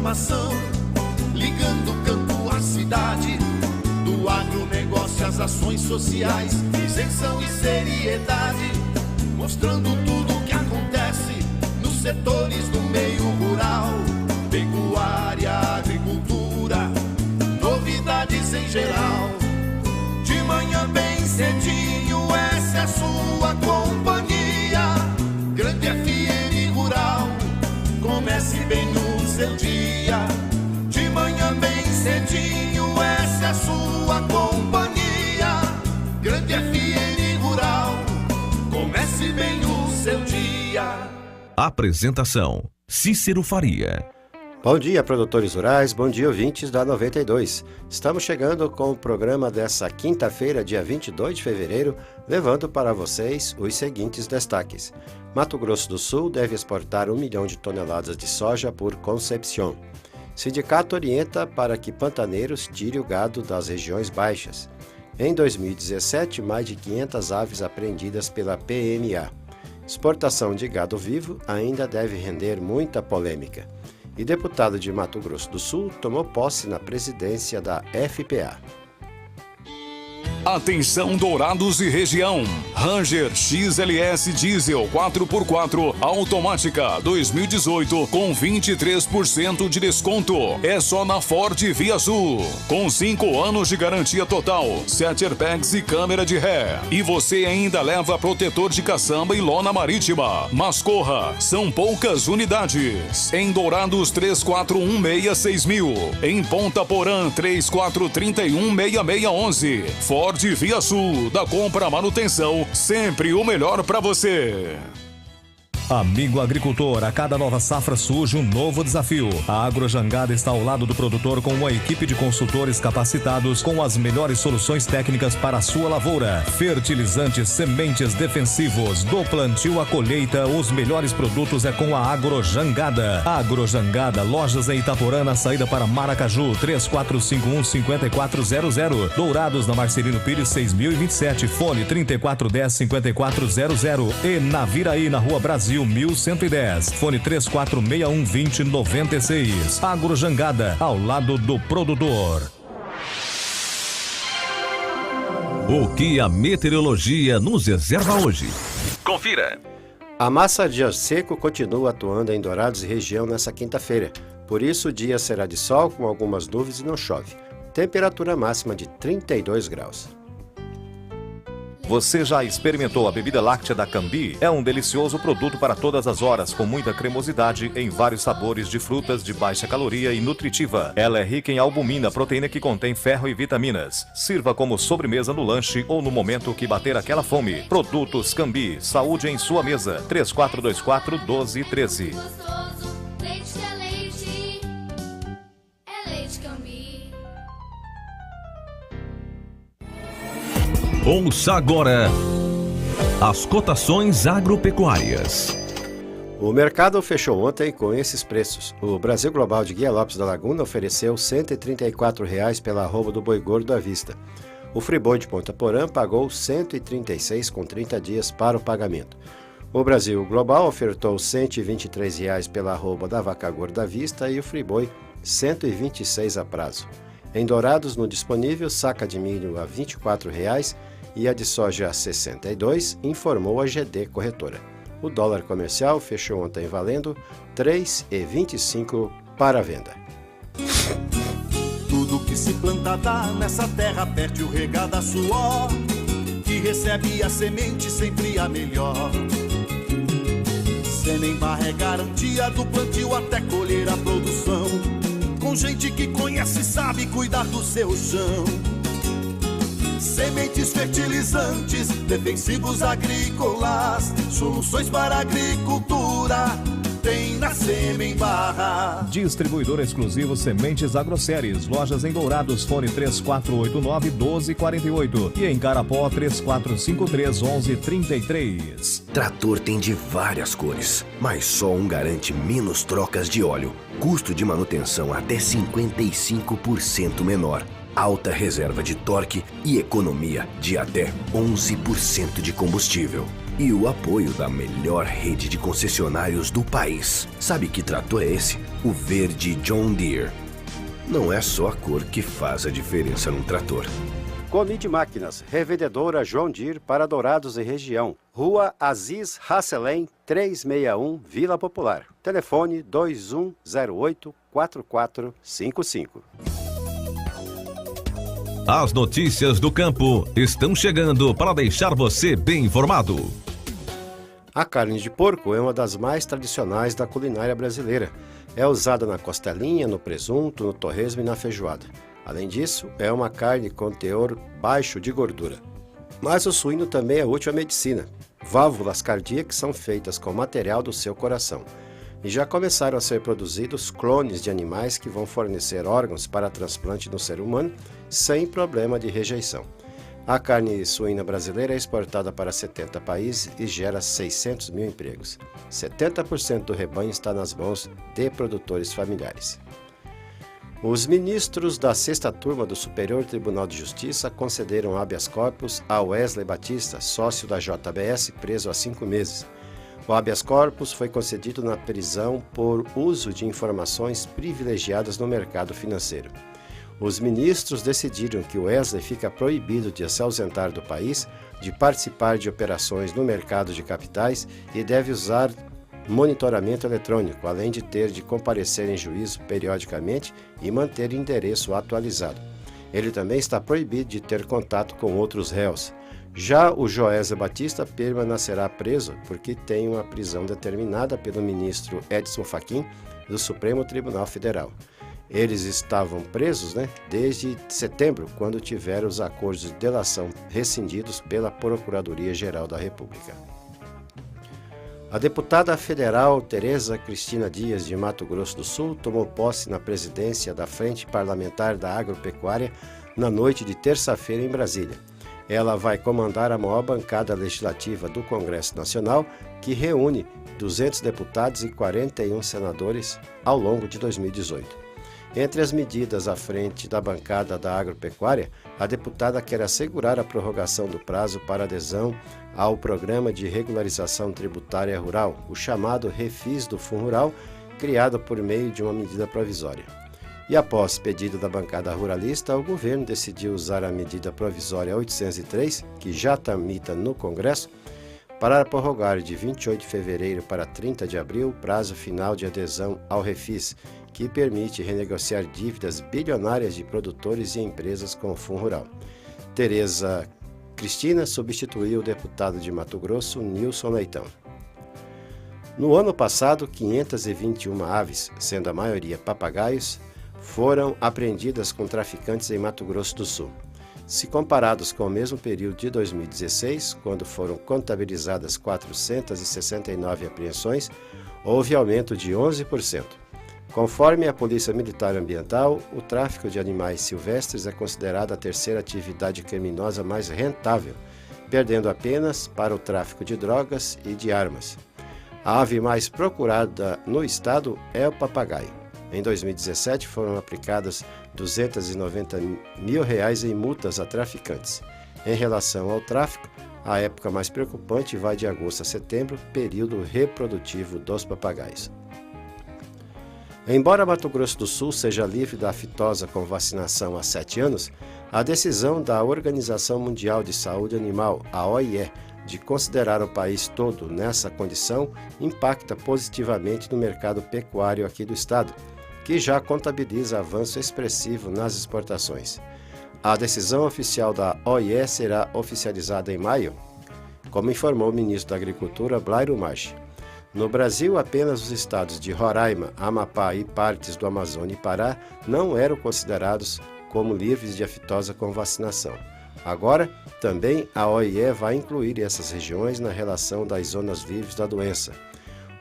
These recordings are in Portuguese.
informação, ligando o campo à cidade, do agronegócio às ações sociais, isenção e seriedade, mostrando tudo o que acontece nos setores do meio rural, pecuária, agricultura, novidades em geral. De manhã bem cedinho, essa é a sua companhia, Grande FM Rural, comece bem o seu dia. De manhã bem cedinho, essa é a sua companhia, Grande FM Rural, comece bem o seu dia. Apresentação: Cícero Faria. Bom dia, produtores rurais, bom dia, ouvintes da 92. Estamos chegando com o programa dessa quinta-feira, dia 22 de fevereiro, levando para vocês os seguintes destaques. Mato Grosso do Sul deve exportar 1 milhão de toneladas de soja por Concepción. Sindicato orienta para que pantaneiros tirem o gado das regiões baixas. Em 2017, mais de 500 aves apreendidas pela PMA. Exportação de gado vivo ainda deve render muita polêmica. E deputado de Mato Grosso do Sul tomou posse na presidência da FPA. Atenção Dourados e região. Ranger XLS Diesel 4x4 automática 2018 com 23% de desconto. É só na Ford Via Sul. Com 5 anos de garantia total, 7 airbags e câmera de ré. E você ainda leva protetor de caçamba e lona marítima. Mas corra, são poucas unidades. Em Dourados 34166000. Em Ponta Porã 34316611. Ford Via Sul, da compra à manutenção, sempre o melhor para você. Amigo agricultor, a cada nova safra surge um novo desafio. A Agrojangada está ao lado do produtor com uma equipe de consultores capacitados com as melhores soluções técnicas para a sua lavoura. Fertilizantes, sementes defensivos, do plantio à colheita, os melhores produtos é com a Agrojangada. Agrojangada, lojas em Itaporã, na saída para Maracaju, 3451-5400. Dourados, na Marcelino Pires, 6027, fone 3410-5400. E na Viraí, na Rua Brasil, 1110, fone 3461-2096. Agrojangada, ao lado do produtor. O que a meteorologia nos reserva hoje? Confira. A massa de ar seco continua atuando em Dourados e região nessa quinta-feira. Por isso, o dia será de sol com algumas nuvens e não chove. Temperatura máxima de 32 graus. Você já experimentou a bebida láctea da Cambi? É um delicioso produto para todas as horas, com muita cremosidade, em vários sabores de frutas de baixa caloria e nutritiva. Ela é rica em albumina, proteína que contém ferro e vitaminas. Sirva como sobremesa no lanche ou no momento que bater aquela fome. Produtos Cambi, saúde em sua mesa. 3424-1213. Ouça agora as cotações agropecuárias. O mercado fechou ontem com esses preços. O Brasil Global de Guia Lopes da Laguna ofereceu R$ 134,00 pela arroba do boi gordo à vista. O Friboi de Ponta Porã pagou R$ 136 com 30 dias para o pagamento. O Brasil Global ofertou R$ 123,00 pela arroba da vaca gorda à vista e o Friboi R$ 126 a prazo. Em Dourados, no disponível, saca de milho a R$ 24,00 e a de soja a R$ 62, informou a GD Corretora. O dólar comercial fechou ontem valendo R$ 3,25 para a venda. Tudo que se planta dá nessa terra, perde o regado a suor, que recebe a semente sempre a melhor. Senembar é garantia do plantio até colher a produção, com gente que conhece e sabe cuidar do seu chão. Sementes, fertilizantes, defensivos agrícolas, soluções para a agricultura, tem na Senembar. Distribuidor exclusivo Sementes Agroséries. Lojas em Dourados, fone 3489-1248 e em Carapó 3453-1133. Trator tem de várias cores, mas só um garante menos trocas de óleo, custo de manutenção até 55% menor, alta reserva de torque e economia de até 11% de combustível. e o apoio da melhor rede de concessionários do país. Sabe que trator é esse? O verde John Deere. Não é só a cor que faz a diferença num trator. Comid Máquinas, revendedora John Deere para Dourados e região. Rua Aziz Hasselem, 361, Vila Popular. Telefone 2108-4455. As notícias do campo estão chegando para deixar você bem informado. A carne de porco é uma das mais tradicionais da culinária brasileira. É usada na costelinha, no presunto, no torresmo e na feijoada. Além disso, é uma carne com teor baixo de gordura. Mas o suíno também é útil à medicina. Válvulas cardíacas são feitas com material do seu coração. E já começaram a ser produzidos clones de animais que vão fornecer órgãos para transplante no ser humano sem problema de rejeição. A carne suína brasileira é exportada para 70 países e gera 600 mil empregos. 70% do rebanho está nas mãos de produtores familiares. Os ministros da 6ª turma do Superior Tribunal de Justiça concederam habeas corpus a Wesley Batista, sócio da JBS, preso há 5 meses. O habeas corpus foi concedido na prisão por uso de informações privilegiadas no mercado financeiro. Os ministros decidiram que Wesley fica proibido de se ausentar do país, de participar de operações no mercado de capitais e deve usar monitoramento eletrônico, além de ter de comparecer em juízo periodicamente e manter endereço atualizado. Ele também está proibido de ter contato com outros réus. Já o Joésia Batista permanecerá preso porque tem uma prisão determinada pelo ministro Edson Fachin do Supremo Tribunal Federal. Eles estavam presos desde setembro, quando tiveram os acordos de delação rescindidos pela Procuradoria-Geral da República. A deputada federal Tereza Cristina Dias, de Mato Grosso do Sul, tomou posse na presidência da Frente Parlamentar da Agropecuária na noite de terça-feira em Brasília. Ela vai comandar a maior bancada legislativa do Congresso Nacional, que reúne 200 deputados e 41 senadores ao longo de 2018. Entre as medidas à frente da bancada da agropecuária, a deputada quer assegurar a prorrogação do prazo para adesão ao Programa de Regularização Tributária Rural, o chamado Refis do FUNRURAL, criado por meio de uma medida provisória. E após pedido da bancada ruralista, o governo decidiu usar a medida provisória 803, que já tramita no Congresso, para prorrogar de 28 de fevereiro para 30 de abril o prazo final de adesão ao Refis, que permite renegociar dívidas bilionárias de produtores e empresas com o FUNRURAL. Tereza Cristina substituiu o deputado de Mato Grosso, Nilson Leitão. No ano passado, 521 aves, sendo a maioria papagaios, foram apreendidas com traficantes em Mato Grosso do Sul. Se comparados com o mesmo período de 2016, quando foram contabilizadas 469 apreensões, houve aumento de 11%. Conforme a Polícia Militar Ambiental, o tráfico de animais silvestres é considerado a terceira atividade criminosa mais rentável, perdendo apenas para o tráfico de drogas e de armas. A ave mais procurada no estado é o papagaio. Em 2017, foram aplicadas R$290 mil em multas a traficantes. Em relação ao tráfico, a época mais preocupante vai de agosto a setembro, período reprodutivo dos papagaios. Embora Mato Grosso do Sul seja livre da aftosa com vacinação há 7 anos, a decisão da Organização Mundial de Saúde Animal, a OIE, de considerar o país todo nessa condição impacta positivamente no mercado pecuário aqui do estado, que já contabiliza avanço expressivo nas exportações. A decisão oficial da OIE será oficializada em maio, como informou o ministro da Agricultura, Blairo Maggi. No Brasil, apenas os estados de Roraima, Amapá e partes do Amazonas e Pará não eram considerados como livres de aftosa com vacinação. Agora, também a OIE vai incluir essas regiões na relação das zonas livres da doença.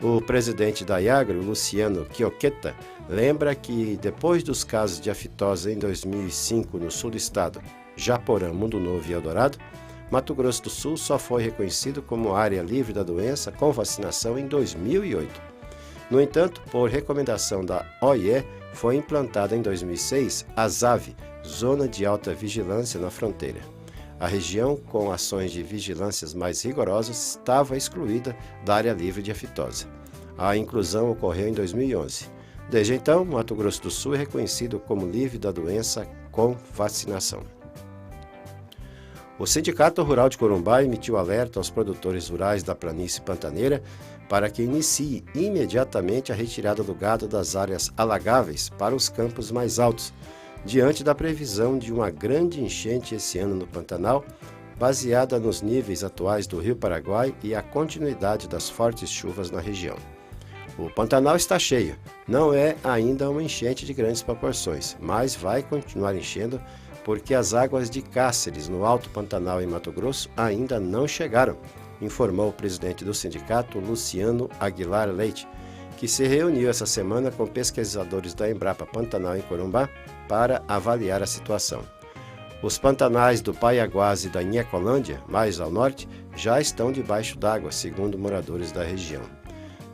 O presidente da IAGRO, Luciano Chioqueta, lembra que depois dos casos de aftosa em 2005 no sul do estado, Japorã, Mundo Novo e Eldorado, Mato Grosso do Sul só foi reconhecido como área livre da doença com vacinação em 2008. No entanto, por recomendação da OIE, foi implantada em 2006 a ZAV, Zona de Alta Vigilância na Fronteira. A região, com ações de vigilância mais rigorosas, estava excluída da área livre de aftosa. A inclusão ocorreu em 2011. Desde então, Mato Grosso do Sul é reconhecido como livre da doença com vacinação. O Sindicato Rural de Corumbá emitiu alerta aos produtores rurais da planície pantaneira para que inicie imediatamente a retirada do gado das áreas alagáveis para os campos mais altos, diante da previsão de uma grande enchente esse ano no Pantanal, baseada nos níveis atuais do Rio Paraguai e a continuidade das fortes chuvas na região. O Pantanal está cheio, não é ainda uma enchente de grandes proporções, mas vai continuar enchendo porque as águas de Cáceres, no Alto Pantanal em Mato Grosso, ainda não chegaram, informou o presidente do sindicato, Luciano Aguilar Leite, que se reuniu essa semana com pesquisadores da Embrapa Pantanal em Corumbá para avaliar a situação. Os pantanais do Paiaguás e da Inhecolândia, mais ao norte, já estão debaixo d'água, segundo moradores da região.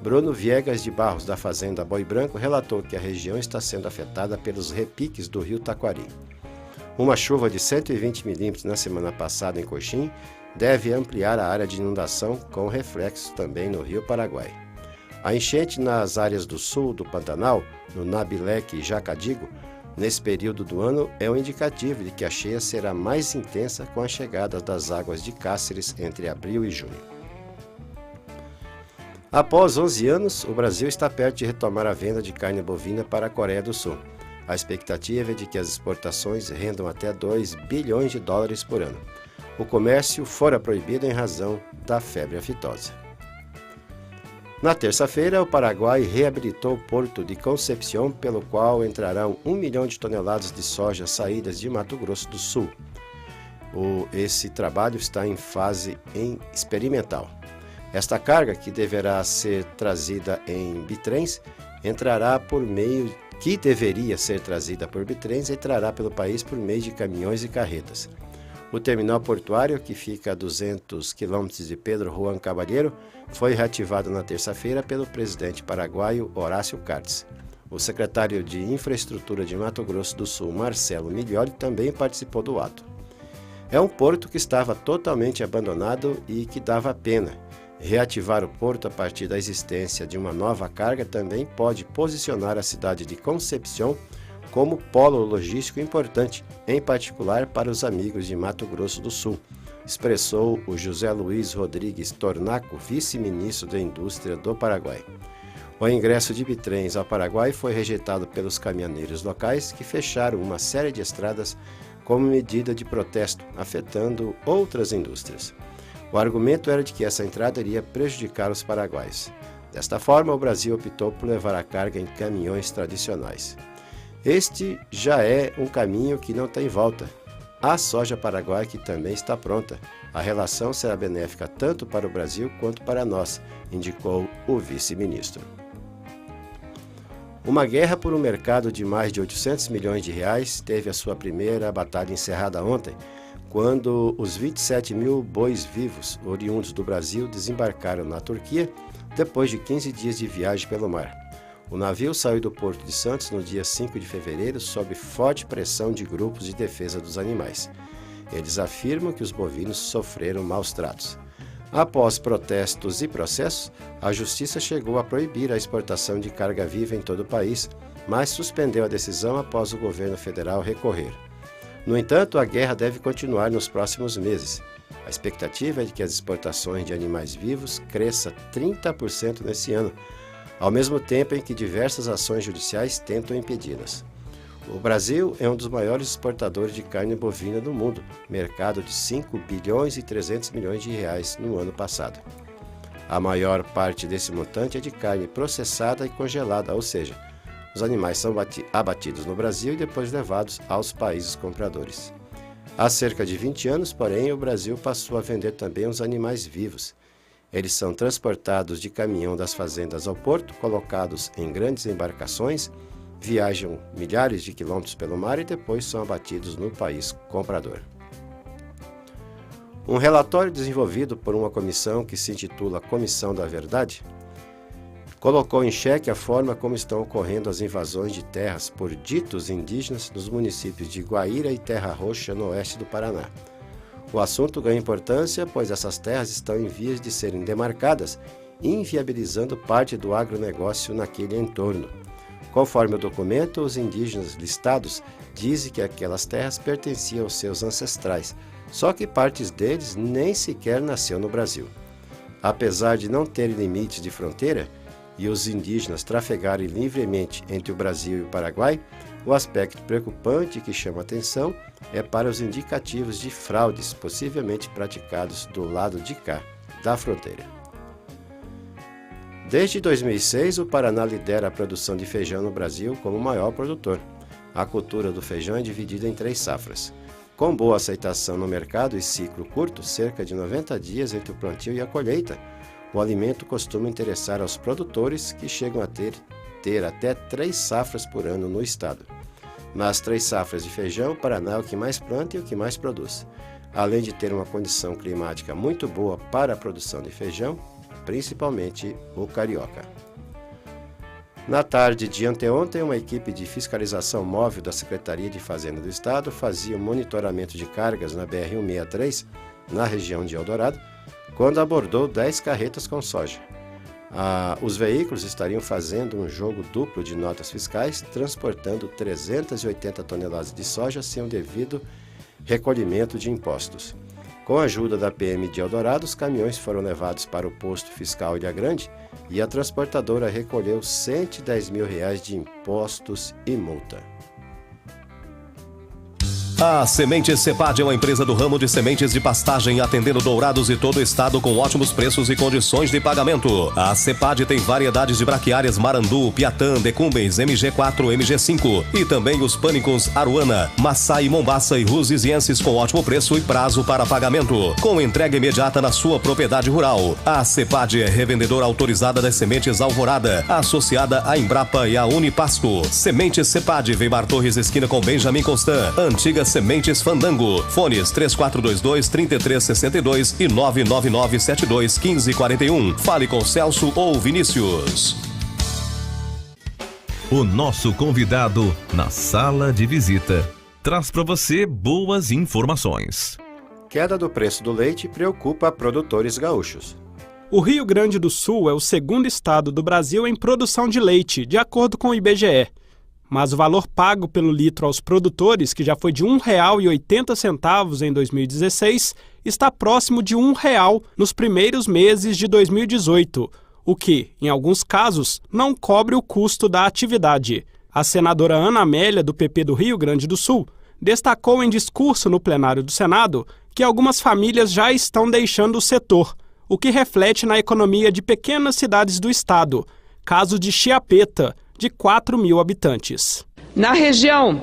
Bruno Viegas de Barros, da Fazenda Boi Branco, relatou que a região está sendo afetada pelos repiques do rio Taquari. Uma chuva de 120 milímetros na semana passada em Coxim deve ampliar a área de inundação, com reflexos também no Rio Paraguai. A enchente nas áreas do sul do Pantanal, no Nabileque e Jacadigo, nesse período do ano é um indicativo de que a cheia será mais intensa com a chegada das águas de Cáceres entre abril e junho. Após 11 anos, o Brasil está perto de retomar a venda de carne bovina para a Coreia do Sul. A expectativa é de que as exportações rendam até 2 bilhões de dólares por ano. O comércio fora proibido em razão da febre aftosa. Na terça-feira, o Paraguai reabilitou o porto de Concepción, pelo qual entrarão 1 milhão de toneladas de soja saídas de Mato Grosso do Sul. Esse trabalho está em fase experimental. Esta carga, que deverá ser trazida em bitrens, entrará pelo país por meio de caminhões e carretas. O terminal portuário, que fica a 200 quilômetros de Pedro Juan Caballero, foi reativado na terça-feira pelo presidente paraguaio Horácio Cartes. O secretário de Infraestrutura de Mato Grosso do Sul, Marcelo Migliori, também participou do ato. É um porto que estava totalmente abandonado e que dava pena. Reativar o porto a partir da existência de uma nova carga também pode posicionar a cidade de Concepción como polo logístico importante, em particular para os amigos de Mato Grosso do Sul, expressou o José Luiz Rodrigues Tornaco, vice-ministro da Indústria do Paraguai. O ingresso de bitrens ao Paraguai foi rejeitado pelos caminhoneiros locais, que fecharam uma série de estradas como medida de protesto, afetando outras indústrias. O argumento era de que essa entrada iria prejudicar os paraguaios. Desta forma, o Brasil optou por levar a carga em caminhões tradicionais. Este já é um caminho que não tem volta. A soja paraguaia que também está pronta. A relação será benéfica tanto para o Brasil quanto para nós, indicou o vice-ministro. Uma guerra por um mercado de mais de 800 milhões de reais teve a sua primeira batalha encerrada ontem, quando os 27 mil bois vivos oriundos do Brasil desembarcaram na Turquia depois de 15 dias de viagem pelo mar. O navio saiu do Porto de Santos no dia 5 de fevereiro sob forte pressão de grupos de defesa dos animais. Eles afirmam que os bovinos sofreram maus tratos. Após protestos e processos, a Justiça chegou a proibir a exportação de carga viva em todo o país, mas suspendeu a decisão após o governo federal recorrer. No entanto, a guerra deve continuar nos próximos meses. A expectativa é de que as exportações de animais vivos cresçam 30% nesse ano, ao mesmo tempo em que diversas ações judiciais tentam impedi-las. O Brasil é um dos maiores exportadores de carne bovina do mundo, mercado de 5 bilhões e 300 milhões de reais no ano passado. A maior parte desse montante é de carne processada e congelada, ou seja, os animais são abatidos no Brasil e depois levados aos países compradores. Há cerca de 20 anos, porém, o Brasil passou a vender também os animais vivos. Eles são transportados de caminhão das fazendas ao porto, colocados em grandes embarcações, viajam milhares de quilômetros pelo mar e depois são abatidos no país comprador. Um relatório desenvolvido por uma comissão que se intitula Comissão da Verdade colocou em xeque a forma como estão ocorrendo as invasões de terras por ditos indígenas nos municípios de Guaíra e Terra Roxa, no oeste do Paraná. O assunto ganha importância, pois essas terras estão em vias de serem demarcadas, inviabilizando parte do agronegócio naquele entorno. Conforme o documento, os indígenas listados dizem que aquelas terras pertenciam aos seus ancestrais, só que partes deles nem sequer nasceu no Brasil. Apesar de não terem limites de fronteira e os indígenas trafegarem livremente entre o Brasil e o Paraguai, o aspecto preocupante que chama atenção é para os indicativos de fraudes possivelmente praticados do lado de cá da fronteira. Desde 2006, o Paraná lidera a produção de feijão no Brasil como o maior produtor. A cultura do feijão é dividida em 3 safras. Com boa aceitação no mercado e ciclo curto, cerca de 90 dias entre o plantio e a colheita, o alimento costuma interessar aos produtores que chegam a ter até 3 safras por ano no estado. Nas 3 safras de feijão, o Paraná é o que mais planta e o que mais produz. Além de ter uma condição climática muito boa para a produção de feijão, principalmente o carioca. Na tarde de anteontem, uma equipe de fiscalização móvel da Secretaria de Fazenda do Estado fazia o monitoramento de cargas na BR-163, na região de Eldorado, quando abordou 10 carretas com soja. Os veículos estariam fazendo um jogo duplo de notas fiscais, transportando 380 toneladas de soja sem o devido recolhimento de impostos. Com a ajuda da PM de Eldorado, os caminhões foram levados para o posto fiscal Ilha Grande e a transportadora recolheu R$ 110 mil de impostos e multa. A Sementes Cepad é uma empresa do ramo de sementes de pastagem, atendendo Dourados e todo o estado com ótimos preços e condições de pagamento. A Cepad tem variedades de braquiárias Marandu, Piatã, Decumbens, MG4, MG5 e também os pânicos Aruana, Maçai, Mombaça e Rusizienses com ótimo preço e prazo para pagamento, com entrega imediata na sua propriedade rural. A Cepad é revendedora autorizada das sementes Alvorada, associada à Embrapa e à Unipasto. Sementes Cepad, Weimar Torres, esquina com Benjamin Constant, antiga Sementes Fandango. Fones 3422-3362 e 99972-1541. Fale com Celso ou Vinícius. O nosso convidado na sala de visita traz para você boas informações. Queda do preço do leite preocupa produtores gaúchos. O Rio Grande do Sul é o segundo estado do Brasil em produção de leite, de acordo com o IBGE. Mas o valor pago pelo litro aos produtores, que já foi de R$ 1,80 em 2016, está próximo de R$ 1,00 nos primeiros meses de 2018, o que, em alguns casos, não cobre o custo da atividade. A senadora Ana Amélia, do PP do Rio Grande do Sul, destacou em discurso no plenário do Senado que algumas famílias já estão deixando o setor, o que reflete na economia de pequenas cidades do estado, caso de Chiapeta, de 4 mil habitantes. Na região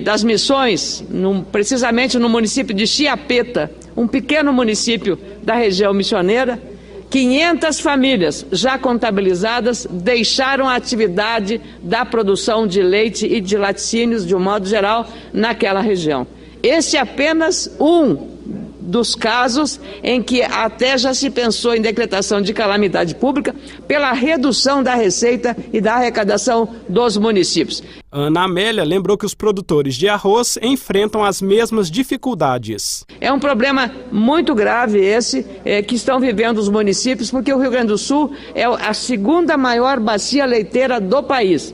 das Missões, precisamente no município de Chiapeta, um pequeno município da região missioneira, 500 famílias já contabilizadas deixaram a atividade da produção de leite e de laticínios, de um modo geral, naquela região. Esse é apenas um dos casos em que até já se pensou em decretação de calamidade pública pela redução da receita e da arrecadação dos municípios. Ana Amélia lembrou que os produtores de arroz enfrentam as mesmas dificuldades. É um problema muito grave esse que estão vivendo os municípios, porque o Rio Grande do Sul é a segunda maior bacia leiteira do país.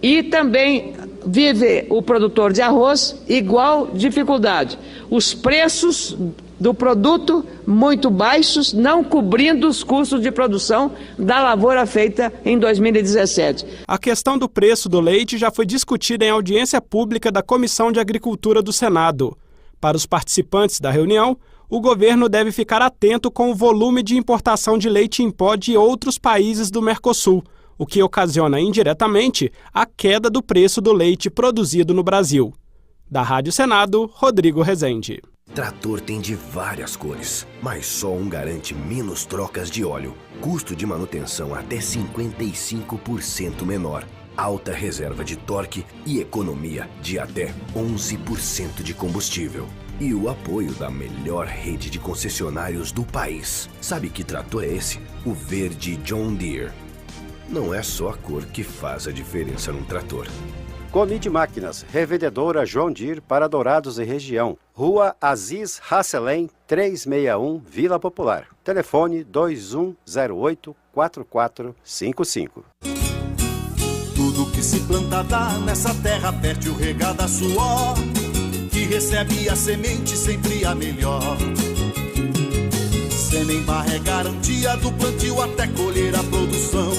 E também vive o produtor de arroz igual dificuldade. Os preços do produto muito baixos, não cobrindo os custos de produção da lavoura feita em 2017. A questão do preço do leite já foi discutida em audiência pública da Comissão de Agricultura do Senado. Para os participantes da reunião, o governo deve ficar atento com o volume de importação de leite em pó de outros países do Mercosul, o que ocasiona indiretamente a queda do preço do leite produzido no Brasil. Da Rádio Senado, Rodrigo Rezende. Trator tem de várias cores, mas só um garante menos trocas de óleo, custo de manutenção até 55% menor, alta reserva de torque e economia de até 11% de combustível. E o apoio da melhor rede de concessionários do país. Sabe que trator é esse? O verde John Deere. Não é só a cor que faz a diferença num trator. Conide Máquinas, revendedora João Deere para Dourados e região. Rua Aziz Hasselem, 361, Vila Popular. Telefone 2108-4455. Tudo que se planta dá nessa terra fértil regada a suor, que recebe a semente sempre a melhor. Semembarra é garantia do plantio até colher a produção,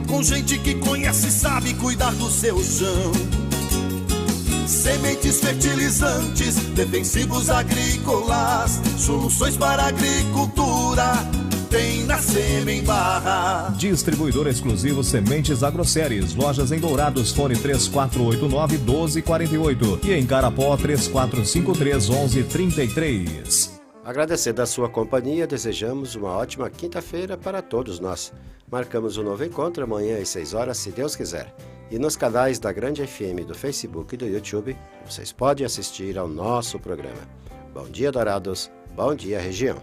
com gente que conhece e sabe cuidar do seu chão. Sementes fertilizantes, defensivos agrícolas, soluções para a agricultura, tem na Semembarra. Distribuidor exclusivo Sementes Agroceres. Lojas em Dourados, fone 3489-1248 e em Carapó 3453-1133. Agradecendo a sua companhia, desejamos uma ótima quinta-feira para todos nós. Marcamos um novo encontro amanhã às 6 horas, se Deus quiser. E nos canais da Grande FM do Facebook e do YouTube, vocês podem assistir ao nosso programa. Bom dia, Dourados. Bom dia, região.